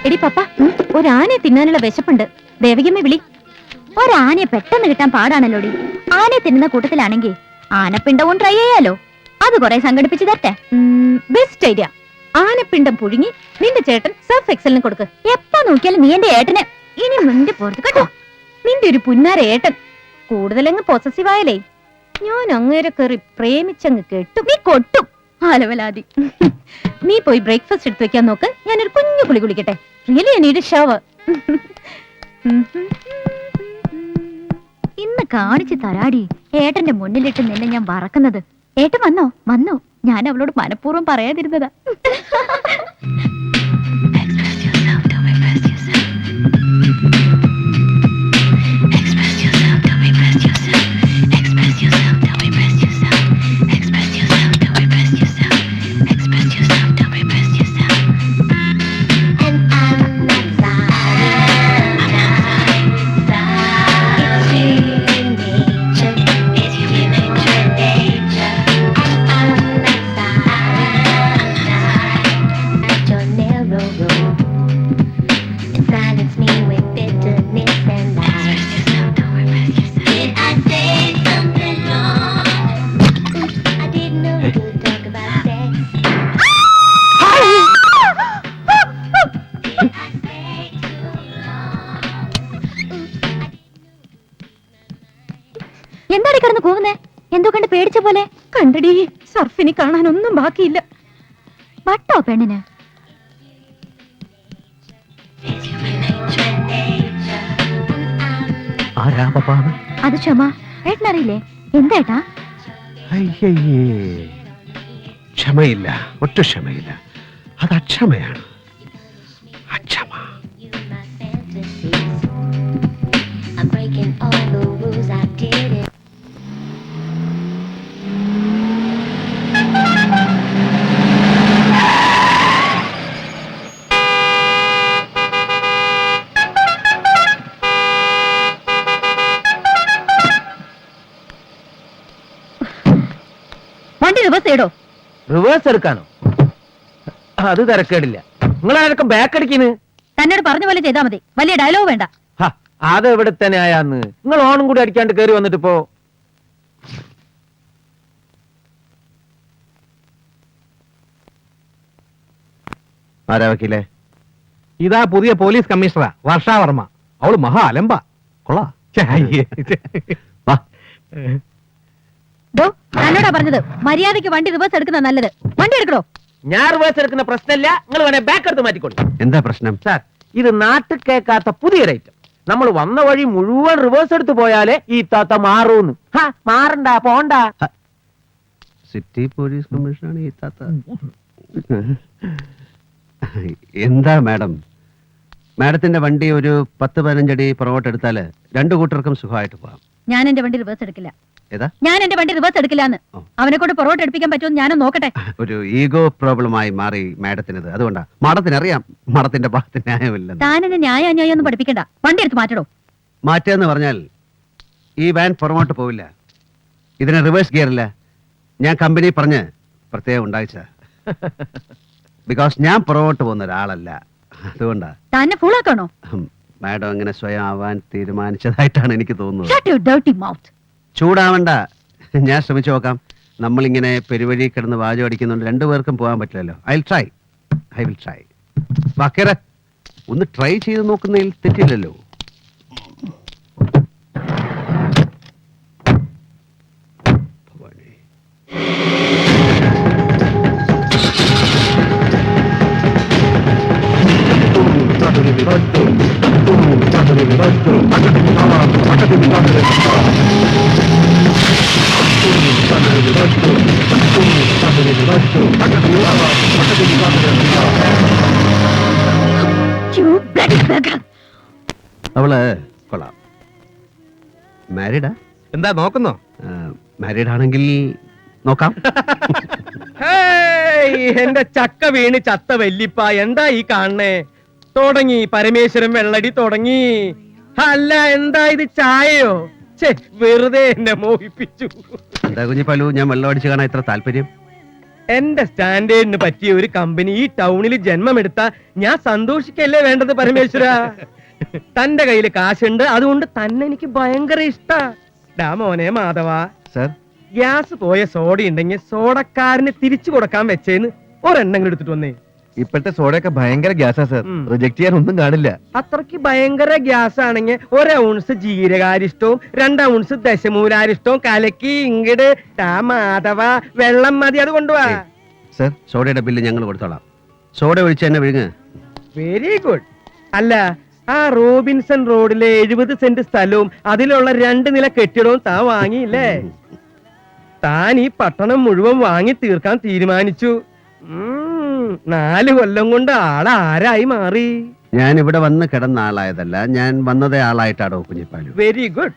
എടി പപ്പ, ഒരാനയെ തിന്നാനുള്ള വിശപ്പുണ്ട്. ദേവകിയമ്മ വിളി. ഒരാനയെ പെട്ടെന്ന് കിട്ടാൻ പാടാണല്ലോടി. ആനയെ തിന്നുന്ന കൂട്ടത്തിലാണെങ്കിൽ ആനപ്പിണ്ടവും ട്രൈ ചെയ്യാലോ. അത് കുറെ സംഘടിപ്പിച്ച് തരട്ടെ. Best idea. ആനപ്പിണ്ടം പുഴുങ്ങി നിന്റെ ചേട്ടൻ സർഫ് എക്സലിന് കൊടുക്ക്. എപ്പോ നോക്കിയാലും നീ എന്റെ ഏട്ടന് ഇനി മുന്റെ പോർത്ത് കേട്ടോ. നിന്റെ ഒരു പുന്നാര ഏട്ടൻ കൂടുതലങ്ങ് പൊസസീവായാലേ ഞാൻ അങ്ങേരെ കയറി പ്രേമിച്ചങ്ങ് കേട്ടു. നീ കൊട്ടും ആലവലാതി. നീ പോയി ബ്രേക്ക്ഫാസ്റ്റ് എടുത്ത് വെക്കാൻ നോക്ക്. ഞാനൊരു കുഞ്ഞു കുളി കുളിക്കട്ടെ. Really I need a shower. ഇന്ന് കാണിച്ചു തരാടി ഏട്ടന്റെ മുന്നിലിട്ട് നിന്നെ ഞാൻ വറക്കുന്നത്. ഏട്ടൻ വന്നോ? വന്നോ. ഞാൻ അവളോട് മനഃപൂർവ്വം പറയാതിരുന്നതാ. എന്താടി കിടന്ന് കൂവുന്നേ? എന്തോ കണ്ട് പേടിച്ച പോലെ. കണ്ടടി, സർഫിനി കാണാനൊന്നും ബാക്കിയില്ല. വട്ടോ പെണ്ണിന്. അത് ക്ഷമ. ഏട്ടനറിയില്ലേ? എന്താ? ക്ഷമയില്ല, ഒറ്റ ക്ഷമയില്ല. അത് അക്ഷമയാണ്. അക്ഷമ. വണ്ടി റിവേഴ്സ് ചെയ്തോ? റിവേഴ്സ് എടുക്കാനോ? അത് തിരക്കേടില്ല. നിങ്ങളാരൊക്കെ ബാക്ക് അടിക്കുന്നു? തന്നോട് പറഞ്ഞ പോലെ ചെയ്താൽ മതി. വലിയ ഡയലോഗ് വേണ്ട. അത് എവിടെ തന്നെ ആയാന്ന്. നിങ്ങൾ ഓണും കൂടി അടിക്കാണ്ട് കയറി വന്നിട്ടിപ്പോ. ആരാ വക്കീലേ? ഇതാ പുതിയ പോലീസ് കമ്മീഷണറാ, വർഷാവർമ്മ. അവള് മഹാ അലമ്പ. കൊള്ളാ. തന്നോടാ പറഞ്ഞത് മര്യാദയ്ക്ക് വണ്ടി റിവേഴ്സ് എടുക്കുന്ന നല്ലത്. വണ്ടി എടുക്കണോ? ഞാൻ റിവേഴ്സ് എടുക്കുന്ന പ്രശ്നമില്ല. നിങ്ങൾ വേണേ ബാക്ക് എടുത്ത് മാറ്റിക്കോളൂ. എന്താ പ്രശ്നം? സാർ, ഇത് നാട്ടിൽ കേൾക്കാത്ത പുതിയൊരു ഐറ്റം. നമ്മൾ വന്ന വഴി മുഴുവൻ റിവേഴ്സ് എടുത്ത് പോയാലേ ഈ താത്ത മാറൂന്ന്. മാറണ്ട, പോണ്ട. സിറ്റി പോലീസ് കമ്മീഷനാണ് ഈ താത്ത. എന്താ മാഡം? മാഡത്തിന്റെ വണ്ടി ഒരു 10-15 അടി പുറകോട്ട് എടുത്താല് രണ്ടു കൂട്ടർക്കും സുഖമായിട്ട് പോവാം. ഞാൻ എന്റെ വണ്ടി റിവേഴ്സ് എടുക്കില്ല. ഏതാ? ഞാൻ എന്റെ വണ്ടി റിവേഴ്സ് എടുക്കില്ലാന്ന്. അവനെ കൊണ്ട് പുറകോട്ട് എടുപ്പിക്കാൻ പറ്റുമോ ഞാനും നോക്കട്ടെ. ഒരു ഈഗോ പ്രോബ്ലമായി മാറി മാഡത്തിനത്. അതുകൊണ്ടാ. മാഡത്തിനറിയാം മാഡത്തിന്റെ ഭാഗത്ത് ന്യായമില്ലെന്ന്. താൻ എന്നെ ന്യായം ഒന്നും പഠിപ്പിക്കണ്ട. വണ്ടി എടുത്ത് മാറ്റടോ. മാറ്റുകയെന്ന് പറഞ്ഞാൽ ഈ വാൻ പുറകോട്ട് പോവില്ല. ഇതിന് റിവേഴ്സ് ഗിയറില്ല. ഞാൻ കമ്പനി പറഞ്ഞ് പ്രത്യേകം ഉണ്ടായിച്ച. ബിക്കോസ് ഞാൻ പുറകോട്ട് പോകുന്ന ഒരാളല്ല. അതുകൊണ്ടാ. തന്നെ ഫുള്ളാക്കണോ? മാഡം അങ്ങനെ സ്വയം ആവാൻ തീരുമാനിച്ചതായിട്ടാണ് എനിക്ക് തോന്നുന്നത്. ചൂടാവണ്ട, ഞാൻ ശ്രമിച്ചു നോക്കാം. നമ്മളിങ്ങനെ പെരുവഴി കിടന്ന് വാചം അടിക്കുന്നുണ്ട് രണ്ടുപേർക്കും പോകാൻ പറ്റില്ലല്ലോ. I will try. വാക്കേറെ ഒന്ന് ട്രൈ ചെയ്ത് നോക്കുന്നതിൽ തെറ്റില്ലല്ലോ. അവള് കൊള്ളാം. മാരീഡാ? എന്താ നോക്കുന്നോ? മാരീഡ് ആണെങ്കിൽ നോക്കാം. എന്റെ ചക്ക വീണ് ചത്ത വല്ലിപ്പ, എന്താ ഈ കാണണേ? തുടങ്ങി പരമേശ്വരൻ വെള്ളടി തുടങ്ങി. അല്ല, എന്താ ഇത്, ചായയോ? വെറുതെ എന്നെ മോഹിപ്പിച്ചു. എന്താ കുഞ്ഞിപ്പാലു, ഞാൻ വെള്ളം അടിച്ചു കാണാൻ ഇത്ര താല്പര്യം? എന്റെ സ്റ്റാൻഡേർഡിന് പറ്റിയ ഒരു കമ്പനി ഈ ടൗണിൽ ജന്മമെടുത്ത ഞാൻ സന്തോഷിക്കല്ലേ വേണ്ടത് പരമേശ്വര. തന്റെ കയ്യിൽ കാശുണ്ട്, അതുകൊണ്ട് തന്നെ എനിക്ക് ഭയങ്കര ഇഷ്ടാ. ഡാ മോനെ മാധവ, സർ, ഗ്യാസ് പോയ സോഡ ഉണ്ടെങ്കിൽ സോഡക്കാരന് തിരിച്ചു കൊടുക്കാൻ വെച്ചേന്ന് ഒരെണ്ണം എടുത്തിട്ട് വന്നേ. ഇപ്പോഴത്തെ സോഡയൊക്കെ ഭയങ്കര ഗ്യാസാ സർ, റിജക്ട് ചെയ്യാൻ ഒന്നും കാണില്ല. അത്രക്ക് ഭയങ്കര ഗ്യാസ് ആണെങ്കിൽ 1 ഔൺസ് ജീരകാരിഷ്ടവും 2 ഔൺസ് ദശമൂലാരിഷ്ടവും കലക്കി ഇങ്ങട് ടാ മാധവ, വെള്ളം മതി, അത് കൊണ്ടുപോവാ. സർ, സോഡയുടെ ബില്ല് ഞങ്ങൾ കൊടുത്തോളാം. സോഡ ഒഴിച്ച് തന്നെ വിഴുങ്ങ്. Very good. അല്ല, ആ റോബിൻസൺ റോഡിലെ 70 സെന്റ് സ്ഥലവും അതിലുള്ള 2 നില കെട്ടിടവും താൻ വാങ്ങിയില്ലേ? താൻ ഈ പട്ടണം മുഴുവൻ വാങ്ങി തീർക്കാൻ തീരുമാനിച്ചു. 4 കൊല്ലം കൊണ്ട് ആളാരായി മാറി. ഞാൻ ഇവിടെ വന്ന് കിടന്ന ആളായതല്ല, ഞാൻ വന്നതേ ആളായിട്ടാണോ കുഞ്ഞിപ്പാലു. Very good.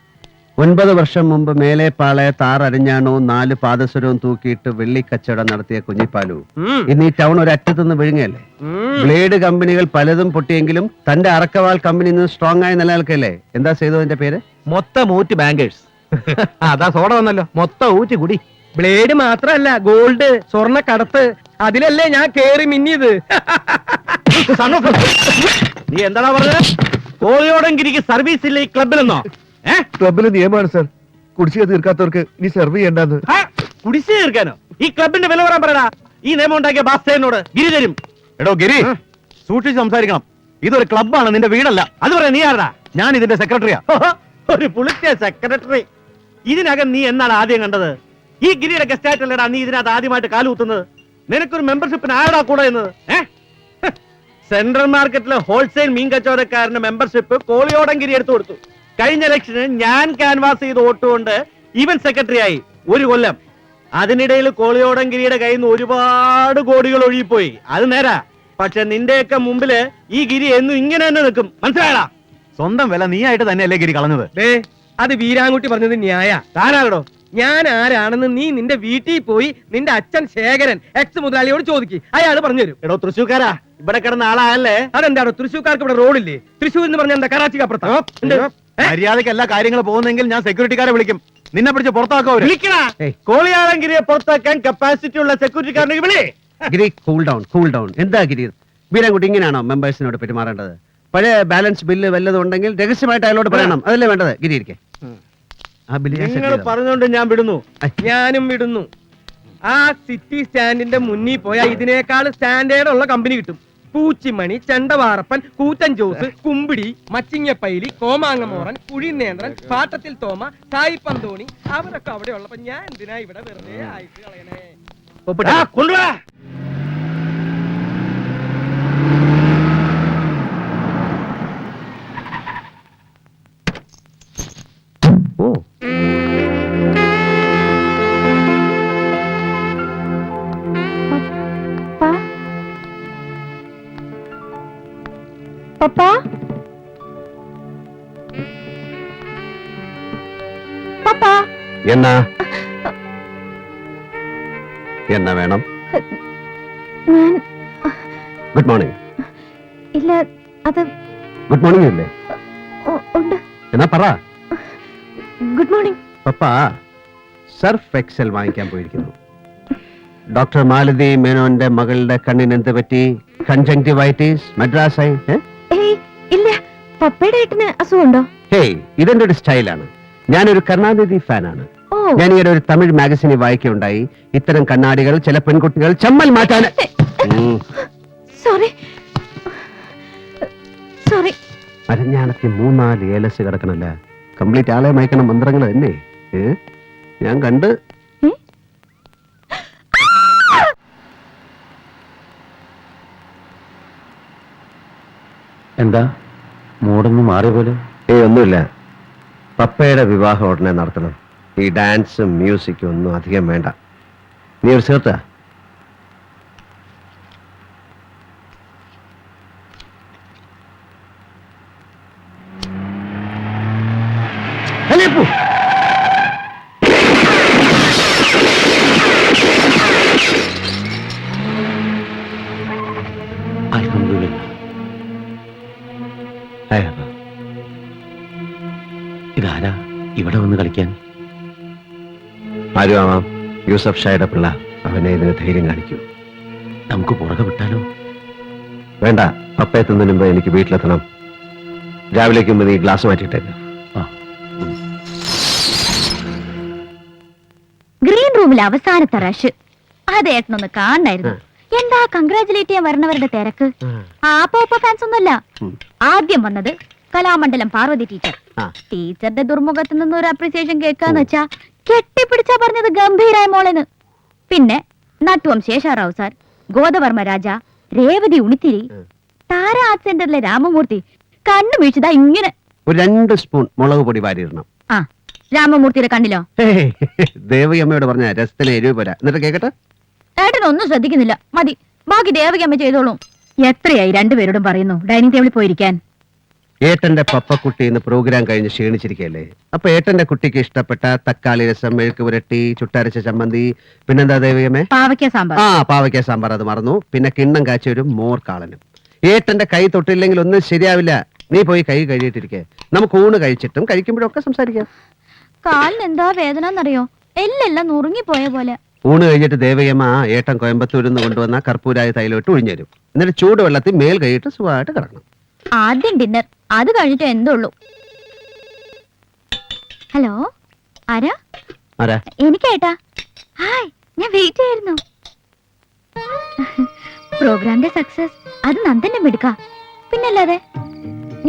9 വർഷം മുമ്പ് മേലെപ്പാളയെ താറരിഞ്ഞാണവും 4 പാദസരവും തൂക്കിയിട്ട് വെള്ളിക്കച്ചവടം നടത്തിയ കുഞ്ഞിപ്പാലു ഇന്ന് ഈ ടൗൺ ഒരു അറ്റത്തുനിന്ന് വിഴുങ്ങല്ലേ. ബ്ലേഡ് കമ്പനികൾ പലതും പൊട്ടിയെങ്കിലും തന്റെ അറക്കവാൾ കമ്പനി ഇന്ന് സ്ട്രോങ് ആയി നിലനിൽക്കല്ലേ. എന്താ ചെയ്തതിന്റെ പേര്? മൊത്തം ഊറ്റ് ബാങ്കേഴ്സ്. അതാ സോഡ വന്നല്ലോ, മൊത്തം ഊറ്റ് കുടി. ബ്ലേഡ് മാത്രല്ല, ഗോൾഡ്, സ്വർണ്ണ കടത്ത്, അതിലല്ലേ ഞാൻ കേറി മിന്നിയത്. നീ എന്താ പറഞ്ഞത്? കോളിയോടങ്കിരിക്ക് സർവീസ് ഇല്ല ഈ ക്ലബിലെന്നോ? ക്ലബിലെ നിയമമാണ് സർ, കുടിശ്ശിക തീർക്കാത്തവർക്ക് ഇനി സെർവ് ചെയ്യണ്ടെന്ന്. കുടിശ്ശിക തീർക്കാനോ? ഈ ക്ലബിന്റെ വില പറയാൻ പറയടാ. ഈ നിയമം ഉണ്ടാക്കിയ ബാസ്തേനോട് ഗിരി തരും. എടോ ഗിരി, സൂക്ഷിച്ച് സംസാരിക്കണം. ഇതൊരു ക്ലബ്ബാണ്, നിന്റെ വീടല്ല. അത് പറയാ നീ ആരടാ? ഞാൻ ഇതിന്റെ സെക്രട്ടറിയാ. ഒരു പുളിച്ച സെക്രട്ടറി. ഇതിനകം നീ എന്നാണ് ആദ്യം കണ്ടത്? ഈ ഗിരിയുടെ ഗസ്റ്റ് ആയിട്ടല്ലേടാ നീ ഇതിനകത്ത് ആദ്യമായിട്ട് കാലുകുത്തുന്നത്? നിനക്കൊരു മെമ്പർഷിപ്പിന് ആരടാ കൂടെ എന്ന്? സെൻട്രൽ മാർക്കറ്റിലെ ഹോൾസെയിൽ മീൻ കച്ചവടക്കാരന്റെ മെമ്പർഷിപ്പ് കോളിയോടങ്കിരി എടുത്തു കൊടുത്തു. കഴിഞ്ഞ ഇലക്ഷന് ഞാൻ ക്യാൻവാസ് ചെയ്ത് വോട്ടുകൊണ്ട് ഇവൻ സെക്രട്ടറി ആയി 1 കൊല്ലം. അതിനിടയിൽ കോളിയോടങ്കിരിയുടെ കയ്യിൽ നിന്ന് ഒരുപാട് കോടികൾ ഒഴുകിപ്പോയി. അത് നേരാ. പക്ഷെ നിന്റെയൊക്കെ മുമ്പില് ഈ ഗിരി എന്നും ഇങ്ങനെ തന്നെ നിൽക്കും. മനസ്സിലായടാ? സ്വന്തം വില നീ ആയിട്ട് തന്നെയല്ലേ ഗിരി കളഞ്ഞത്? അത് വീരാൻകുട്ടി പറഞ്ഞത് ന്യായ. താനാകടോ? ഞാൻ ആരാണെന്ന് നീ നിന്റെ വീട്ടിൽ പോയി നിന്റെ അച്ഛൻ ശേഖരൻ എക്സ് മുതലാളിയോട് ചോദിക്കും, അയാൾ പറഞ്ഞു തരും. എടോ തൃശ്ശൂക്കാരാ, ഇവിടെ കിടന്ന ആളായല്ലേ? അതെന്താണോ തൃശ്ശൂർക്കാർക്ക് ഇവിടെ റോഡില്ലേ? തൃശ്ശൂർ എന്ന് പറഞ്ഞാൽ എന്താ കറാച്ചിക്ക് അപ്പുറത്താ? മര്യാദക്ക് എല്ലാ കാര്യങ്ങളും പോകുന്നെങ്കിൽ ഞാൻ സെക്യൂരിറ്റിക്കാരെ വിളിക്കും. നിന്നെ പിടിച്ച് പുറത്താക്കോ? കോളിയാളങ്കിരിയെ പുറത്താക്കാൻ കപ്പാസിറ്റി ഉള്ള സെക്യൂരിറ്റിക്കാരനെ വിളി. ഗിരി, കൂൾ ഡൗൺ, കൂൾ ഡൗൺ. എന്താ ഗിരി, വീരാൻകുട്ടി ഇങ്ങനെയാണോ മെമ്പേഴ്സിനോട് പെരുമാറേണ്ടത്? പഴയ ബാലൻസ് ബില്ല് വല്ലതും ഉണ്ടെങ്കിൽ രഹസ്യമായിട്ട് അയാളോട് പറയണം. അതല്ലേ വേണ്ടത്? ഗിരി ഇരിക്കെ. ആ ബില്ല് നിങ്ങൾ പറഞ്ഞോണ്ട് ഞാൻ വിടുന്നു. ഞാനും വിടുന്നു. ആ സിറ്റി സ്റ്റാൻഡിന്റെ മുന്നിൽ പോയാൽ ഇതിനേക്കാൾ സ്റ്റാൻഡേർഡ് ഉള്ള കമ്പനി കിട്ടും. പൂച്ചിമണി, ചെണ്ടവാറപ്പൻ, കൂറ്റൻ ജോസ്, കുമ്പിടി, മച്ചിങ്ങപ്പൈലി, കോമാങ്ങമോറൻ, കുഴിനേന്ദ്രൻ, പാട്ടത്തിൽ തോമ, സായി പന്തോണി, അവരൊക്കെ അവിടെ ഉള്ളപ്പോ ഞാൻ എന്തിനാ ഇവിടെ വെറുതെ ആയിട്ട് കളയണേ? കൊണ്ടുവാ. ഓ, പപ്പാ, പപ്പാ, എന്നാ എന്നാ വേണം? ഞാൻ ഗുഡ് മോർണിംഗ്. ഇല്ല, അത് ഗുഡ് മോർണിംഗ് അല്ലേ? ഉണ്ട്. എന്നാ പറ. Good morning. Papa Surf Excel വാങ്ങിക്കാൻ പോയിരിക്കുന്നു. ഡോക്ടർ മാലതി മേനോന്റെ മകളുടെ കണ്ണിന് എന്ത് പറ്റി? കൺജങ്ക്റ്റിവൈറ്റിസ്, മദ്രാസായി? ഏയ് ഇല്ല, പപ്പയുടെ ഏട്ടന് അസുഖമുണ്ടോ? ഹേയ്, ഇതെന്റെ ഒരു സ്റ്റൈലാണ്. ഞാനൊരു കരുണാനിധി ഫാനാണ്. ഓ, ഞാൻ ഈയിടെ ഒരു തമിഴ് മാഗസിനിൽ വായിക്കുകയുണ്ടായി, ഇത്തരം കണ്ണാടികൾ ചില പെൺകുട്ടികൾ ചമ്മൽ മാറ്റാൻ. Sorry sorry. അരഞ്ഞാണത്തി 3-4 ഏലസ് കിടക്കണല്ല. കംപ്ലീറ്റ് ആളെ മയക്കണം മന്ത്രങ്ങൾ തന്നെ. ഞാൻ കണ്ട്. എന്താ മൂടൊന്നും മാറിയ പോലെ? ഒന്നുമില്ല. പപ്പയുടെ വിവാഹം ഉടനെ നടത്തണം. ഈ ഡാൻസും മ്യൂസിക്കും ഒന്നും അധികം വേണ്ട. നീ ഒരു ചേർത്താ? ഇതാരാ ഇവിടെ വന്ന് കളിക്കാൻ? ആരും ആവാം. യൂസഫ് ഷായുടെ പിള്ള. അവനെ ഇതിന് ധൈര്യം കാണിക്കൂ. നമുക്ക് പുറകെ വിട്ടാലോ? വേണ്ട, പപ്പ എത്തുന്നതിന് മുമ്പ് എനിക്ക് വീട്ടിലെത്തണം. രാവിലേക്ക് മുമ്പ് നീ ഗ്ലാസ് മാറ്റിയിട്ടേക്ക്. ഗ്രീൻ റൂമിൽ അവസാനത്തെ റഷ് അതേട്ടനൊന്ന് കാണായിരുന്നു. എന്താ കൺഗ്രാചുലേറ്റ് ചെയ്യാൻ വരണവരുടെ തിരക്ക്. ആ പോപ്പ ഫാൻസ് ഒന്നുമല്ല. ആദ്യം വന്നത് കലാമണ്ഡലം പാർവതി ടീച്ചർ. ടീച്ചറുടെ ദുർമുഖത്ത് നിന്ന് ഒരു അപ്രിസിയേഷൻ കേൾക്കാന്ന് വെച്ചാ കെട്ടിപ്പിടിച്ചാ പറഞ്ഞത് ഗംഭീരായ മോളെന്ന്. പിന്നെ നട്ടുവം ശേഷാറാവു സാർ, ഗോദവർമ്മ രാജ, രേവതി ഉണിത്തിരി, താര ആർട്ട് സെന്ററിലെ രാമമൂർത്തി കണ്ണു വീഴ്ചതാ ഇങ്ങനെ. ഒരു 2 സ്പൂൺ മുളക് പൊടി വാരിയിടണം. ആ രാമമൂർത്തിയുടെ കണ്ണിലോ? ദേവകിയമ്മയോട് പറഞ്ഞ രസത്തിന് എരിവ് പോരാ. എന്നിട്ട് കേക്കട്ടെ. ഏട്ടനൊന്നും ശ്രദ്ധിക്കുന്നില്ല. മതി, ബാക്കി ദേവകിയമ്മ ചെയ്തോളൂ. എത്രയായി രണ്ടുപേരോടും പറയുന്നു ഡൈനിങ് ടേബിളിൽ പോയിരിക്കാൻ. ഏട്ടന്റെ പപ്പക്കുട്ടി ഇന്ന് പ്രോഗ്രാം കഴിഞ്ഞ് ക്ഷീണിച്ചിരിക്കല്ലേ. അപ്പൊ ഏട്ടന്റെ കുട്ടിക്ക് ഇഷ്ടപ്പെട്ട തക്കാളി രസം, മെഴുക്ക് പുരട്ടി, ചുട്ടരച്ച ചമ്മന്തി, പിന്നെന്താ ദേവിയമ്മേ? പാവയ്ക്ക സാമ്പാർ. പാവയ്ക്ക സാമ്പാർ, അത് മറന്നു. പിന്നെ കിണ്ണം കാച്ചി ഒരു മോർ കാളനും. ഏട്ടന്റെ കൈ തൊട്ടില്ലെങ്കിൽ ഒന്നും ശരിയാവില്ല. നീ പോയി കൈ കഴുകിയിട്ടിരിക്കെ. നമുക്ക് ഊണ് കഴിച്ചിട്ടും കഴിക്കുമ്പോഴൊക്കെ സംസാരിക്കാം. കാലിന് എന്താ വേദന എന്നറിയോ? എല്ലെല്ലാം നുറുങ്ങിപ്പോയ പോലെ. ഊണ് കഴിഞ്ഞിട്ട് ദേവയമ്മ ഏട്ടൻ കോയമ്പത്തൂരിൽ നിന്ന് കൊണ്ടുവന്ന കർപ്പൂരായ തൈലോട്ട് ഒഴിഞ്ഞുതരും. എന്നിട്ട് ചൂടുവെള്ളത്തിൽ മേൽ കൈയിട്ട് സുഖമായിട്ട് കിടക്കണം. ആദ്യം ഡിന്നർ, അത് കഴിഞ്ഞിട്ട് എന്തുള്ളൂ. ഹലോ, ആരാ? ആരാ? എനിക്കേട്ടാ. ഹായ്, ഞാൻ വെയിറ്റ് ചെയ്യായിരുന്നു. പ്രോഗ്രാമിന്റെ സക്സസ് അത് നന്ദന്റെ മിടുക്ക. പിന്നല്ലാതെ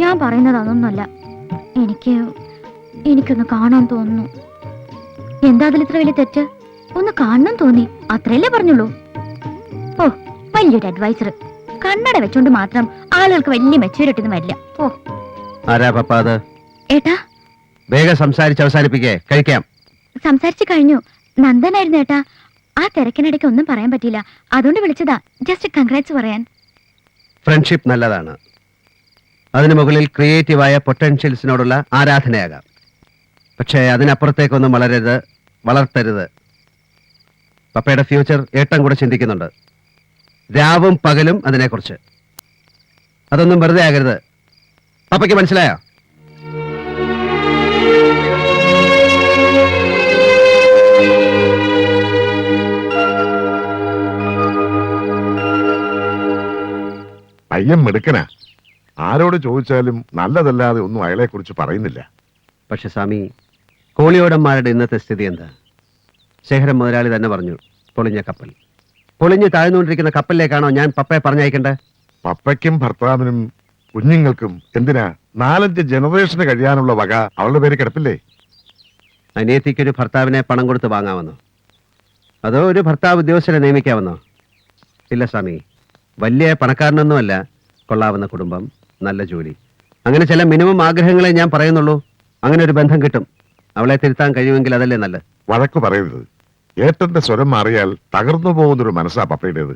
ഞാൻ പറയുന്നത് അതൊന്നുമല്ല. എനിക്കൊന്ന് കാണാൻ തോന്നുന്നു. എന്താ അതിൽ ഇത്ര വലിയ തെറ്റ്? ഒന്ന് കാണണം തോന്നി, അത്രയല്ലേ പറഞ്ഞുള്ളൂ. ഓ, വലിയൊരു അഡ്വൈസർ. കണ്ണട വെച്ചോണ്ട് മാത്രം ആളുകൾക്ക് വലിയ മെച്ചൂരിറ്റി ഒന്നും വരില്ല. ഓ, ആരാ പപ്പ അത്? ഏട്ടാ, വേഗം സംസാരിച്ച് അവസാനിപ്പിക്കേ, കഴിക്കാം. സംസാരിച്ചു കഴിഞ്ഞു. നന്ദനായിരുന്നു ഏട്ടാ. ആ തിരക്കിനിടയ്ക്ക് ഒന്നും പറയാൻ പറ്റിയില്ല, അതുകൊണ്ട് വിളിച്ചതാ. ജസ്റ്റ് കൺഗ്രാറ്റ്സ് പറയാൻ. ഫ്രണ്ട്ഷിപ്പ് നല്ലതാണ്. അതിനു മുകളിൽ ക്രിയേറ്റീവായ പൊട്ടൻഷ്യൽസിനോടുള്ള ആരാധനയാകാം. പക്ഷേ അതിനപ്പുറത്തേക്കൊന്നും വളർത്തരുത്. പപ്പയുടെ ഫ്യൂച്ചർ ഏട്ടൻ കൂടെ ചിന്തിക്കുന്നുണ്ട്. രാവും പകലും അതിനെക്കുറിച്ച്. അതൊന്നും വെറുതെ ആകരുത്. പപ്പയ്ക്ക് മനസ്സിലായോ? പയ്യൻ മിടുക്കനാ. ആരോട് ചോദിച്ചാലും നല്ലതല്ലാതെ ഒന്നും അയാളെ കുറിച്ച് പറയുന്നില്ല. പക്ഷെ സ്വാമി, കോളിയോടന്മാരുടെ ഇന്നത്തെ സ്ഥിതി എന്താ? ശേഖരൻ മുതലാളി തന്നെ പറഞ്ഞു, പൊളിഞ്ഞ കപ്പൽ. പൊളിഞ്ഞ് താഴ്ന്നുകൊണ്ടിരിക്കുന്ന കപ്പലിലേക്കാണോ ഞാൻ പപ്പയെ പറഞ്ഞയക്കേണ്ടത്? പപ്പയ്ക്കും ഭർത്താവിനും കുഞ്ഞുങ്ങൾക്കും എന്തിനാ 4-5 ജനറേഷന് കഴിയാനുള്ള വക അവളുടെ പേര് കിടപ്പില്ലേ? അനിയത്തിക്കൊരു ഭർത്താവിനെ പണം കൊടുത്ത് വാങ്ങാമെന്നോ? അതോ ഒരു ഭർത്താവ് ഉദ്യോഗസ്ഥരെ നിയമിക്കാമെന്നോ? ഇല്ല സ്വാമി, വലിയ പണക്കാരനൊന്നുമല്ല, കൊള്ളാവുന്ന കുടുംബം, നല്ല ജോലി, അങ്ങനെ ചില മിനിമം ആഗ്രഹങ്ങളെ ഞാൻ പറയുന്നുള്ളൂ. അങ്ങനെ ഒരു ബന്ധം കിട്ടും. അവളെ തിരുത്താൻ കഴിയുമെങ്കിൽ അതല്ലേ നല്ലത്. വഴക്കു പറയരുത്. ഏട്ടന്റെ സ്വരം മാറിയാൽ തകർന്നു പോകുന്നൊരു മനസ്സാ പപ്പയുടേത്.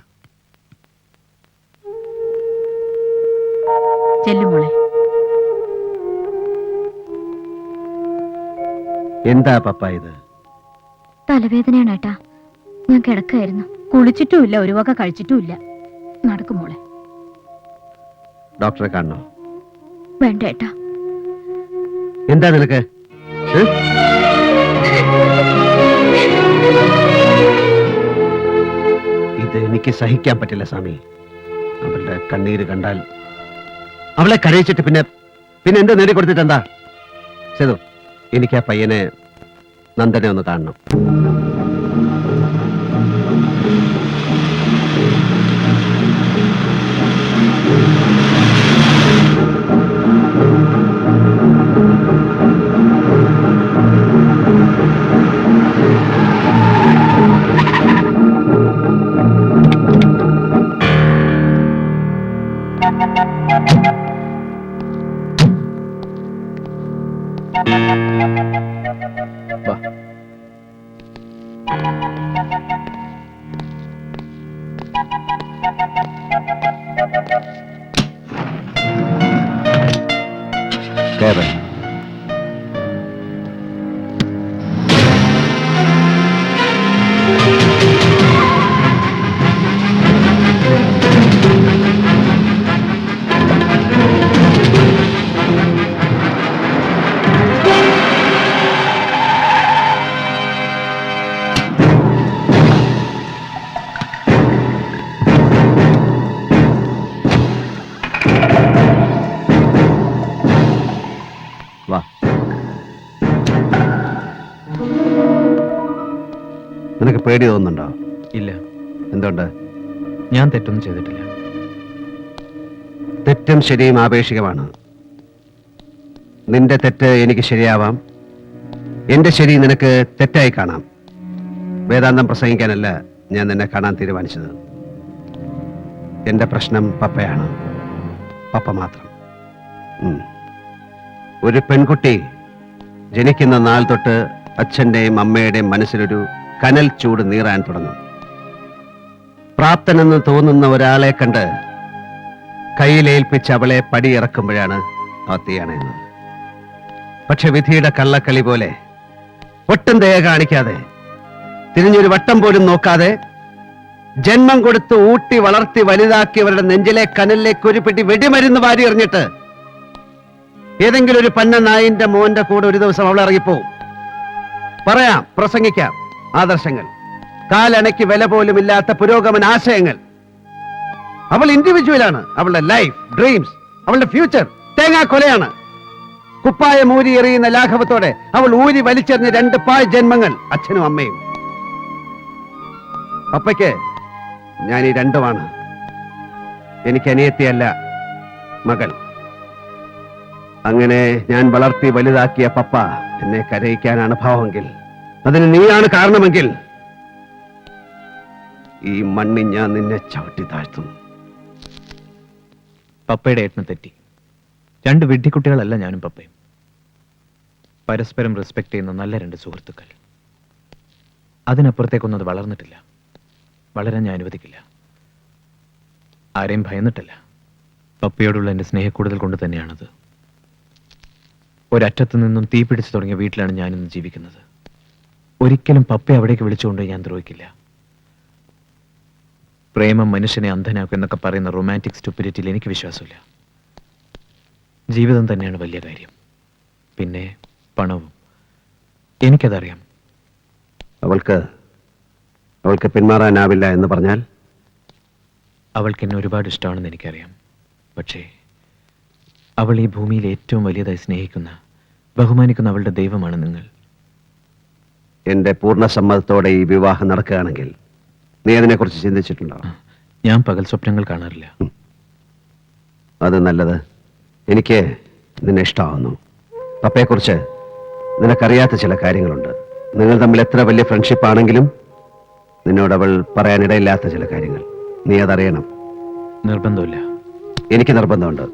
ചെല്ലുമോളെ. എന്താ പപ്പ ഇത്? തലവേദനയാണ് ഏട്ടാ. ഞാൻ കിടക്കായിരുന്നു. കുളിച്ചിട്ടുമില്ല, ഒരു വക കഴിച്ചിട്ടുമില്ല. നടക്കുമോളെ. ഡോക്ടറെ കാണണോ? വേണ്ട ഏട്ടാ. എന്താ നിനക്ക്? ഇത് എനിക്ക് സഹിക്കാൻ പറ്റില്ല സ്വാമി. അവളുടെ കണ്ണീര് കണ്ടാൽ, അവളെ കരയിച്ചിട്ട് പിന്നെ എന്താ നേടിക്കൊടുത്തിട്ട് എന്താ? സേതു, എനിക്ക് ആ പയ്യനെ, നന്ദനെ ഒന്ന് കാണണം. കേറ്. പേടി തോന്നുന്നുണ്ടോ? ഇല്ല, എന്തുകൊണ്ട്? ഞാൻ തെറ്റൊന്നും ചെയ്തിട്ടില്ല. തെറ്റും ശരിയും ആപേക്ഷികമാണ്. നിന്റെ തെറ്റ് എനിക്ക് ശരിയാവാം, എന്റെ ശരി നിനക്ക് തെറ്റായി കാണാം. വേദാന്തം പ്രസംഗിക്കാനല്ല ഞാൻ നിന്നെ കാണാൻ തീരുമാനിച്ചത്. എന്റെ പ്രശ്നം പപ്പയാണ്, പപ്പ മാത്രം. ഒരു പെൺകുട്ടി ജനിക്കുന്ന നാൾ തൊട്ട് അച്ഛന്റെയും അമ്മയുടെയും മനസ്സിലൊരു കനൽ ചൂട് നീറാൻ തുടങ്ങും. പ്രാപ്തനെന്ന് തോന്നുന്ന ഒരാളെ കണ്ട് കയ്യിലേൽപ്പിച്ച് അവളെ പടിയിറക്കുമ്പോഴാണ് അവ തീയണയുന്നത്. പക്ഷെ വിധിയുടെ കള്ളക്കളി പോലെ ഒട്ടും ദയ കാണിക്കാതെ, തിരിഞ്ഞൊരു വട്ടം പോലും നോക്കാതെ, ജന്മം കൊടുത്ത് ഊട്ടി വളർത്തി വലുതാക്കിയവരുടെ നെഞ്ചിലെ കനലിലേക്ക് ഒരു പെട്ടി വെടിമരുന്ന് വാരി എറിഞ്ഞിട്ട് ഏതെങ്കിലും ഒരു പന്ന നായിന്റെ മോന്റെ കൂടെ ഒരു ദിവസം അവൾ ഇറങ്ങിപ്പോവും. പറയാം, പ്രസംഗിക്കാം ആദർശങ്ങൾ, കാലണയ്ക്ക് വില പോലും ഇല്ലാത്ത പുരോഗമന ആശയങ്ങൾ. അവൾ ഇൻഡിവിജ്വലാണ്. അവളുടെ ലൈഫ്, ഡ്രീംസ്, അവളുടെ ഫ്യൂച്ചർ തേങ്ങാ കൊലയാണ്. കുപ്പായം ഊരി എറിയുന്ന ലാഘവത്തോടെ അവൾ ഊരി വലിച്ചെറിഞ്ഞ 2 പാഴ് ജന്മങ്ങൾ, അച്ഛനും അമ്മയും. പപ്പയ്ക്ക് ഞാൻ ഈ രണ്ടുമാണ്. എനിക്ക് അനിയത്തിയല്ല, മകൾ. അങ്ങനെ ഞാൻ വളർത്തി വലുതാക്കിയ പപ്പ എന്നെ കരയിക്കാനാണ് ഭാവമെങ്കിൽ, അതിന് നീയാണ് കാരണമെങ്കിൽ, ഈ മണ്ണിൽ ഞാൻ നിന്നെ ചവിട്ടി താഴ്ത്തും. പപ്പയുടെ ഏട്ടന് തെറ്റി. 2 വിഡ്ഢിക്കുട്ടികളല്ല ഞാനും പപ്പയും. പരസ്പരം റെസ്പെക്ട് ചെയ്യുന്ന നല്ല 2 സുഹൃത്തുക്കൾ. അതിനപ്പുറത്തേക്കൊന്നും അത് വളർന്നിട്ടില്ല, വളരാൻ ഞാൻ അനുവദിക്കില്ല. ആരെയും ഭയന്നിട്ടല്ല, പപ്പയോടുള്ള എൻ്റെ സ്നേഹക്കൂടുതൽ കൊണ്ട് തന്നെയാണത്. ഒരറ്റത്തു നിന്നും തീ പിടിച്ചു തുടങ്ങിയ വീട്ടിലാണ് ഞാനിന്ന് ജീവിക്കുന്നത്. ഒരിക്കലും പപ്പയെ അവിടേക്ക് വിളിച്ചുകൊണ്ട് ഞാൻ ദ്രോഹിക്കില്ല. പ്രേമം മനുഷ്യനെ അന്ധനാക്കും എന്നൊക്കെ പറയുന്ന റൊമാൻറ്റിക് സ്റ്റുപ്പിഡിറ്റിയിൽ എനിക്ക് വിശ്വാസമില്ല. ജീവിതം തന്നെയാണ് വലിയ കാര്യം, പിന്നെ പണവും. എനിക്കതറിയാം. അവൾക്ക് പിന്മാറാനാവില്ല എന്ന് പറഞ്ഞാൽ? അവൾക്ക് എന്നെ ഒരുപാട് ഇഷ്ടമാണെന്ന് എനിക്കറിയാം. പക്ഷേ അവൾ ഈ ഭൂമിയിൽ ഏറ്റവും വലിയതായി സ്നേഹിക്കുന്ന, ബഹുമാനിക്കുന്ന അവളുടെ ദൈവമാണ് നിങ്ങൾ. എന്റെ പൂർണ്ണ സമ്മതത്തോടെ ഈ വിവാഹം നടക്കുകയാണെങ്കിൽ നീ അതിനെക്കുറിച്ച് ചിന്തിച്ചിട്ടുണ്ടോ? ഞാൻ പകൽ സ്വപ്നങ്ങൾ കാണാറില്ല. അത് നല്ലത്. എനിക്ക് നിന്നെ ഇഷ്ടമാവുന്നു. പപ്പയെക്കുറിച്ച് നിനക്കറിയാത്ത ചില കാര്യങ്ങളുണ്ട്. നിങ്ങൾ തമ്മിൽ എത്ര വലിയ ഫ്രണ്ട്ഷിപ്പ് ആണെങ്കിലും നിന്നോട് അവൾ പറയാനിടയില്ലാത്ത ചില കാര്യങ്ങൾ. നീ അതറിയണം. നിർബന്ധമില്ല. എനിക്ക് നിർബന്ധമുണ്ട്.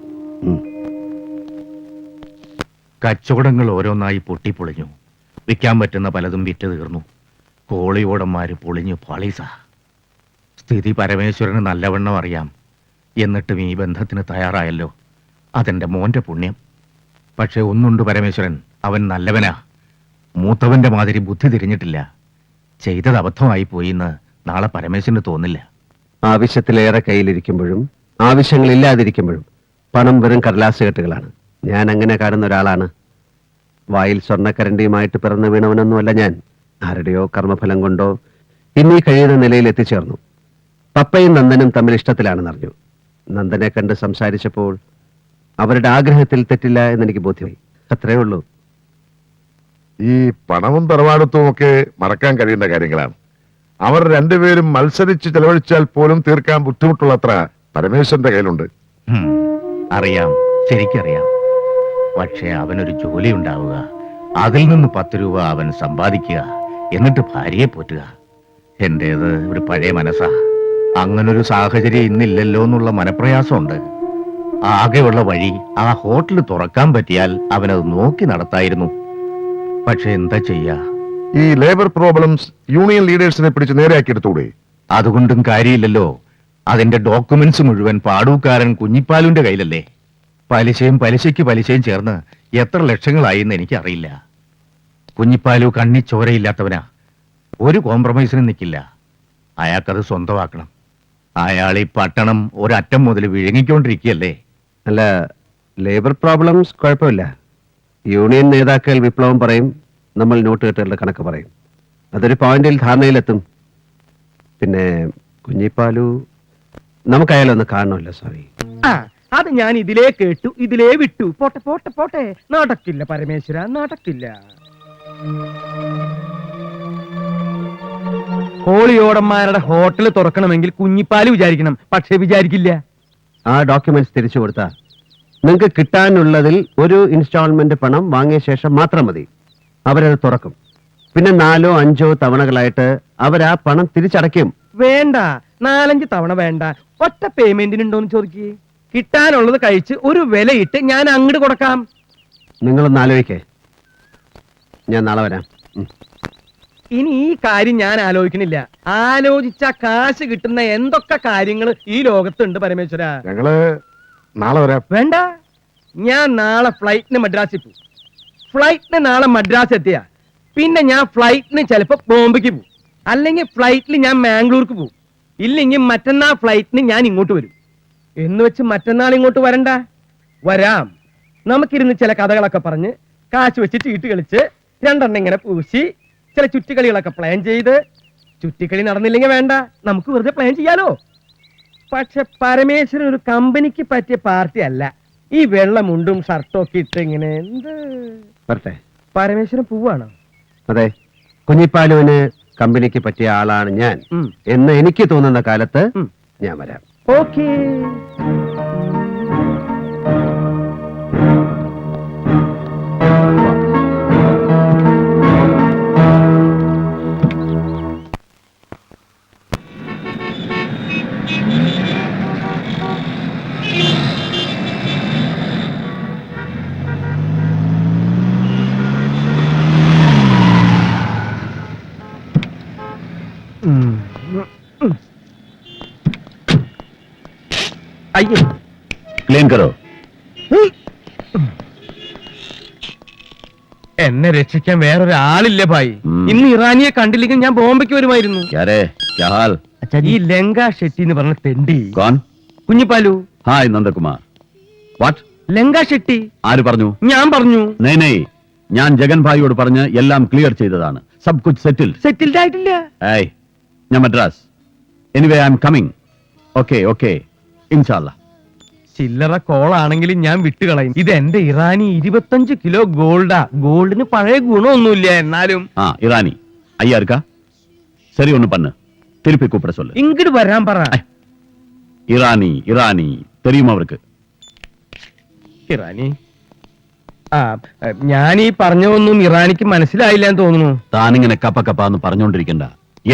കച്ചവടങ്ങൾ ഓരോന്നായി പൊട്ടിപ്പൊളിഞ്ഞു. വിൽക്കാൻ പറ്റുന്ന പലതും വിറ്റ് തീർന്നു. കോളിയോടന്മാര് പൊളിഞ്ഞു പാളീസ. സ്ഥിതി പരമേശ്വരന് നല്ലവണ്ണം അറിയാം. എന്നിട്ടും ഈ ബന്ധത്തിന് തയ്യാറായല്ലോ. അതെന്റെ മോന്റെ പുണ്യം. പക്ഷെ ഒന്നുണ്ട് പരമേശ്വരൻ, അവൻ നല്ലവനാ. മൂത്തവന്റെ മാതിരി ബുദ്ധി തിരിഞ്ഞിട്ടില്ല. ചെയ്തത് അബദ്ധമായി പോയിന്ന് നാളെ പരമേശ്വരന് തോന്നില്ല. ആവശ്യത്തിലേറെ കയ്യിലിരിക്കുമ്പോഴും ആവശ്യങ്ങളില്ലാതിരിക്കുമ്പോഴും പണം വെറും കടലാസ് കെട്ടുകളാണ്. ഞാൻ അങ്ങനെ കാണുന്ന ഒരാളാണ്. വായിൽ സ്വർണ്ണക്കരണ്ടിയുമായിട്ട് പിറന്നു വീണവനൊന്നുമല്ല ഞാൻ. ആരുടെയോ കർമ്മഫലം കൊണ്ടോ ഇന്നീ കഴിയുന്ന നിലയിൽ എത്തിച്ചേർന്നു. പപ്പയും നന്ദനും തമ്മിൽ ഇഷ്ടത്തിലാണെന്നറിഞ്ഞു. നന്ദനെ കണ്ട് സംസാരിച്ചപ്പോൾ അവരുടെ ആഗ്രഹത്തിൽ തെറ്റില്ല എന്നെനിക്ക് ബോധ്യമായി. അത്രേ ഉള്ളൂ. ഈ പണവും തറവാടത്വവും ഒക്കെ മറക്കാൻ കഴിയുന്ന കാര്യങ്ങളാണ്. അവർ രണ്ടുപേരും മത്സരിച്ച് ചെലവഴിച്ചാൽ പോലും തീർക്കാൻ ബുദ്ധിമുട്ടുള്ളത്ര പരമേശ്വരന്റെ കയ്യിലുണ്ട്. അറിയാം, ശരിക്കറിയാം. പക്ഷെ അവനൊരു ജോലി ഉണ്ടാവുക, അതിൽ നിന്ന് 10 രൂപ അവൻ സമ്പാദിക്കുക, എന്നിട്ട് ഭാര്യയെ പോറ്റുക. എന്റേത് ഒരു പഴയ മനസ്സാ. അങ്ങനൊരു സാഹചര്യം ഇന്നില്ലല്ലോ എന്നുള്ള മനപ്രയാസമുണ്ട്. ആകെയുള്ള വഴി ആ ഹോട്ടൽ തുറക്കാൻ പറ്റിയാൽ അവനത് നോക്കി നടത്തായിരുന്നു. പക്ഷെ എന്താ ചെയ്യാ? ഈ ലേബർ പ്രോബ്ലംസ് യൂണിയൻ ലീഡേഴ്സിനെ പിടിച്ച് നേരെയാക്കിയെടുത്തൂടെ? അതുകൊണ്ടും കാര്യമില്ലല്ലോ. അതിന്റെ ഡോക്യുമെന്റ്സ് മുഴുവൻ പാടൂക്കാരൻ കുഞ്ഞിപ്പാലുവിന്റെ കയ്യിലല്ലേ. പലിശയും പലിശയ്ക്ക് ചേർന്ന് എത്ര ലക്ഷങ്ങളായി എന്ന് എനിക്കറിയില്ല. കുഞ്ഞിപ്പാലു കണ്ണി ചോരയില്ലാത്തവനാ. ഒരു കോംപ്രമൈസിനും നിൽക്കില്ല. അയാൾക്കത് സ്വന്തമാക്കണം. അയാൾ ഈ പട്ടണം ഒരറ്റം മുതൽ വിഴുങ്ങിക്കൊണ്ടിരിക്കുകയല്ലേ. അല്ല, ലേബർ പ്രോബ്ലംസ് കുഴപ്പമില്ല. യൂണിയൻ നേതാക്കൾ വിപ്ലവം പറയും, നമ്മൾ നോട്ട് കെട്ടുകളുടെ കണക്ക് പറയും. അതൊരു പോയിന്റിൽ ധാരണയിലെത്തും. പിന്നെ കുഞ്ഞിപ്പാലു നമുക്കയാലൊന്ന് കാണണമല്ലോ സ്വാമി. അത് ഞാൻ ഇതിലേ കേട്ടു, ഇതിലേ വിട്ടു. പോട്ടെ പോട്ടെ പോട്ടെ. നടക്കില്ല പരമേശ്വര, നടക്കില്ല. കോളിയോടന്മാരുടെ ഹോട്ടൽ തുറക്കണമെങ്കിൽ കുഞ്ഞിപ്പാല് വിചാരിക്കണം, പക്ഷെ വിചാരിക്കില്ല. ആ ഡോക്യുമെന്റ്സ് തിരിച്ചു കൊടുത്താ നിങ്ങൾക്ക് കിട്ടാനുള്ളതിൽ ഒരു ഇൻസ്റ്റാൾമെന്റ് പണം വാങ്ങിയ ശേഷം മാത്രം മതി. അവരത് തുറക്കും. പിന്നെ 4 or 5 തവണകളായിട്ട് അവരാ പണം തിരിച്ചടയ്ക്കും. വേണ്ട, 4-5 തവണ വേണ്ട, ഒറ്റ പേയ്മെന്റിനുണ്ടോന്ന് ചോദിക്കേ. കിട്ടാനുള്ളത് കഴിച്ച് ഒരു വിലയിട്ട് ഞാൻ അങ്ങോട്ട് കൊടുക്കാം. നിങ്ങളൊന്ന് ആലോചിക്കേ. ഞാൻ നാളെ വരാം. ഇനി ഈ കാര്യം ഞാൻ ആലോചിക്കണില്ല. ആലോചിച്ച കാശ് കിട്ടുന്ന എന്തൊക്കെ കാര്യങ്ങൾ ഈ ലോകത്തുണ്ട് പരമേശ്വര. ഞങ്ങള് നാളെ വരാം. വേണ്ട, ഞാൻ നാളെ ഫ്ലൈറ്റിന് മദ്രാസിൽ പോകും. ഫ്ലൈറ്റിന് നാളെ മദ്രാസ് എത്തിയ പിന്നെ ഞാൻ ഫ്ലൈറ്റിന് ചിലപ്പോ ബോംബെക്ക് പോകും, അല്ലെങ്കിൽ ഫ്ലൈറ്റിൽ ഞാൻ മാംഗ്ലൂർക്ക് പോകും, ഇല്ലെങ്കിൽ മറ്റന്നാൾ ഫ്ലൈറ്റിന് ഞാൻ ഇങ്ങോട്ട് വരും. എന്ന് വെച്ച് മറ്റന്നാൾ ഇങ്ങോട്ട് വരണ്ട, വരാം. നമുക്കിരുന്ന് ചില കഥകളൊക്കെ പറഞ്ഞ് കാശ് വെച്ച് ചീട്ട് കളിച്ച് 2 എണ്ണം ഇങ്ങനെ പൂശി ചില ചുറ്റിക്കളികളൊക്കെ പ്ലാൻ ചെയ്ത്, ചുറ്റിക്കളി നടന്നില്ലെങ്കിൽ വേണ്ട, നമുക്ക് വെറുതെ പ്ലാൻ ചെയ്യാലോ. പക്ഷെ പരമേശ്വരൻ ഒരു കമ്പനിക്ക് പറ്റിയ പാർട്ടി അല്ല. ഈ വെള്ളമുണ്ടും ഷർട്ടും ഒക്കെ ഇട്ട് ഇങ്ങനെ എന്ത് വരട്ടെ. പരമേശ്വരൻ പോവാണോ? അതെ, കുഞ്ഞിപ്പാലുവിന് കമ്പനിക്ക് പറ്റിയ ആളാണ് ഞാൻ എന്ന് എനിക്ക് തോന്നുന്ന കാലത്ത് ഞാൻ വരാം. ഓക്കേ. അയ്യോ, ക്ലീൻ കരോ. എന്നെ രക്ഷിക്കാൻ വേറൊരാളില്ല ഭായി. ഇന്ന് ഇറാനിയെ കണ്ടില്ലെങ്കിൽ ഞാൻ ബോംബെക്ക് വരുമായിരുന്നു. ഈ ലങ്ക ഷെട്ടി എന്ന് പറഞ്ഞ തെണ്ടി കുഞ്ഞിപ്പാലു. ഹായ് നന്ദകുമാർ. വാട്ട്? ലങ്ക ഷെട്ടി. ആര് പറഞ്ഞു? ഞാൻ പറഞ്ഞു. നെയ്, ഞാൻ ജഗൻ ഭായിയോട് പറഞ്ഞ് എല്ലാം ക്ലിയർ ചെയ്തതാണ്. സബ് കുച്ച് സെറ്റിൽഡ് ആയിട്ടില്ല. ഏയ്, ഞാൻ Madras. Anyway I am coming. Okay ഇൻഷാല്ലാ. ചില്ലറ കോളാണെങ്കിലും ഞാൻ വിട്ടുകളയും. ഇത് എന്റെ ഇറാനി 25 കിലോ ഗോൾഡാ. ഗോൾഡിന് പഴയ ഗുണമൊന്നുമില്ല, എന്നാലും. ഇറാനി അയ്യാർക്കാ സരി ഒന്ന് പണ്ണ്. തിരുപ്പി കൂപ്പിട சொல்லு. ഇങ്ങോട്ട് വരാൻ പറ. ഇറാനി തെരിയും അവർക്ക്. ഇറാനി ഞാൻ ഈ പറഞ്ഞതൊന്നും ഇറാനിക്ക് മനസ്സിലായില്ല എന്ന് തോന്നുന്നു. താനിങ്ങനെ കപ്പന്ന് പറഞ്ഞുകൊണ്ടിരിക്കണ്ട.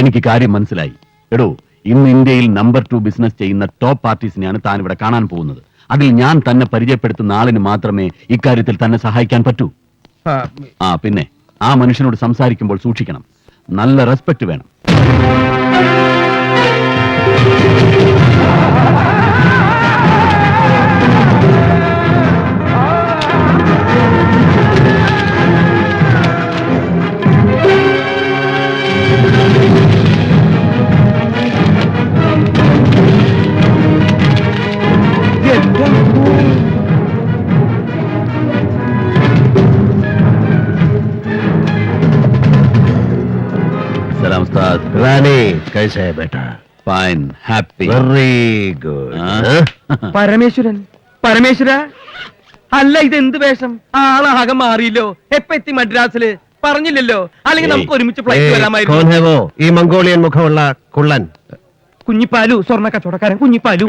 എനിക്ക് കാര്യം മനസ്സിലായി. എടോ, ഇന്ന് ഇന്ത്യയിൽ നമ്പർ 2 ബിസിനസ് ചെയ്യുന്ന ടോപ്പ് പാർട്ടീസിനെയാണ് താൻ ഇവിടെ കാണാൻ പോകുന്നത്. അതിൽ ഞാൻ തന്നെ പരിചയപ്പെടുത്തുന്ന ആളിന് മാത്രമേ ഇക്കാര്യത്തിൽ തന്നെ സഹായിക്കാൻ പറ്റൂ. പിന്നെ ആ മനുഷ്യനോട് സംസാരിക്കുമ്പോൾ സൂക്ഷിക്കണം. നല്ല റെസ്പെക്ട് വേണം. सलाम उस्ताद. रानी कैसे है बेटा? Fine, happy, very good. Parameshwara അല്ല, ഇതെന്ത് വേഷം? ആളാകെ മാറിയില്ലോ. എപ്പ എത്തി മദ്രാസില്? പറഞ്ഞില്ലല്ലോ. അല്ലെങ്കിൽ നമുക്ക് ഒരുമിച്ച് ഫ്ലൈറ്റ് വരാമായിരുന്നു. ഈ മംഗോളിയൻ മുഖമുള്ള കുള്ളൻ കുഞ്ഞിപ്പാലു, സ്വർണ്ണ കച്ചവടക്കാരൻ കുഞ്ഞിപ്പാലു.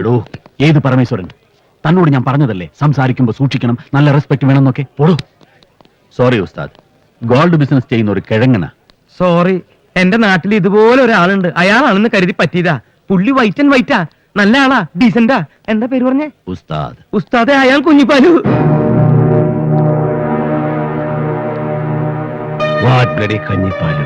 ഏത് പരമേശ്വരൻ? തന്നോട് ഞാൻ പറഞ്ഞതല്ലേ സംസാരിക്കുമ്പോ സൂക്ഷിക്കണം, നല്ല റെസ്പെക്ട് വേണമെന്നൊക്കെ. പോടൂ. സോറി ഉസ്താദ്, ഗോൾഡ് ബിസിനസ് ചെയ്യുന്ന ഒരു കിഴങ്ങന. സോറി, എന്റെ നാട്ടിൽ ഇതുപോലെ ഒരാളുണ്ട്. അയാളാണെന്ന് കരുതി പറ്റിയതാ. പുള്ളി വൈറ്റ് ആൻഡ് വൈറ്റാ, നല്ല ആളാ, ഡീസന്റാ. എന്താ പേര് പറഞ്ഞേ? ഉസ്താദ്. ഉസ്താദെ, അയാൾ കുഞ്ഞിപ്പാലു. What bloody Kunjippalu.